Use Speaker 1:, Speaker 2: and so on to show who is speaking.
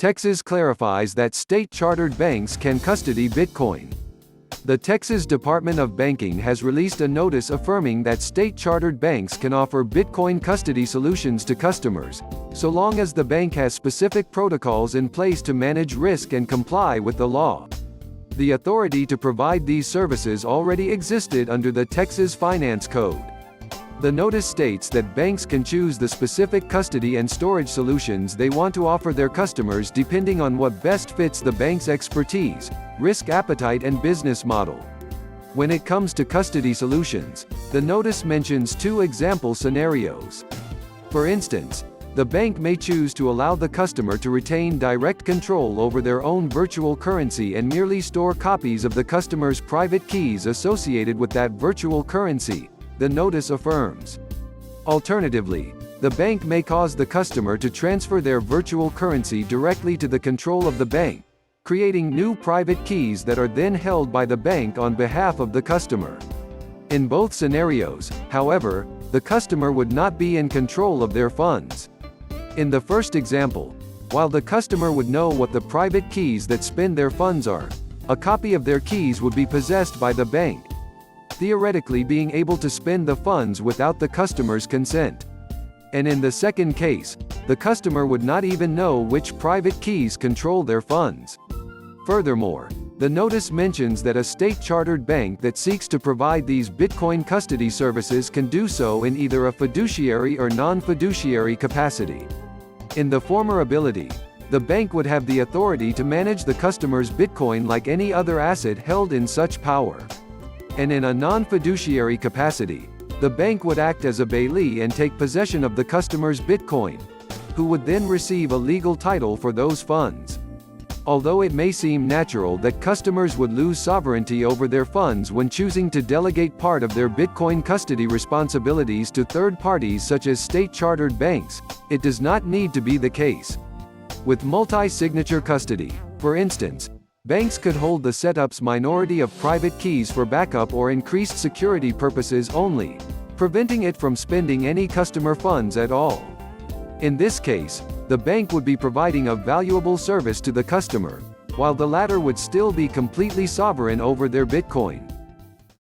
Speaker 1: Texas clarifies that state-chartered banks can custody Bitcoin. The Texas Department of Banking has released a notice affirming that state-chartered banks can offer Bitcoin custody solutions to customers, so long as the bank has specific protocols in place to manage risk and comply with the law. The authority to provide these services already existed under the Texas Finance Code. The notice states that banks can choose the specific custody and storage solutions they want to offer their customers depending on what best fits the bank's expertise, risk appetite and business model. When it comes to custody solutions, the notice mentions two example scenarios. For instance, the bank may choose to allow the customer to retain direct control over their own virtual currency and merely store copies of the customer's private keys associated with that virtual currency, the notice affirms. Alternatively, the bank may cause the customer to transfer their virtual currency directly to the control of the bank, creating new private keys that are then held by the bank on behalf of the customer. In both scenarios, however, the customer would not be in control of their funds. In the first example, while the customer would know what the private keys that spend their funds are, a copy of their keys would be possessed by the bank, theoretically being able to spend the funds without the customer's consent. And in the second case, the customer would not even know which private keys control their funds. Furthermore, the notice mentions that a state-chartered bank that seeks to provide these Bitcoin custody services can do so in either a fiduciary or non-fiduciary capacity. In the former ability, the bank would have the authority to manage the customer's Bitcoin like any other asset held in such power. And in a non-fiduciary capacity, the bank would act as a bailee and take possession of the customer's Bitcoin, who would then receive a legal title for those funds. Although it may seem natural that customers would lose sovereignty over their funds when choosing to delegate part of their Bitcoin custody responsibilities to third parties such as state-chartered banks, it does not need to be the case. With multi-signature custody, for instance, banks could hold the setup's minority of private keys for backup or increased security purposes only, preventing it from spending any customer funds at all. In this case, the bank would be providing a valuable service to the customer, while the latter would still be completely sovereign over their Bitcoin.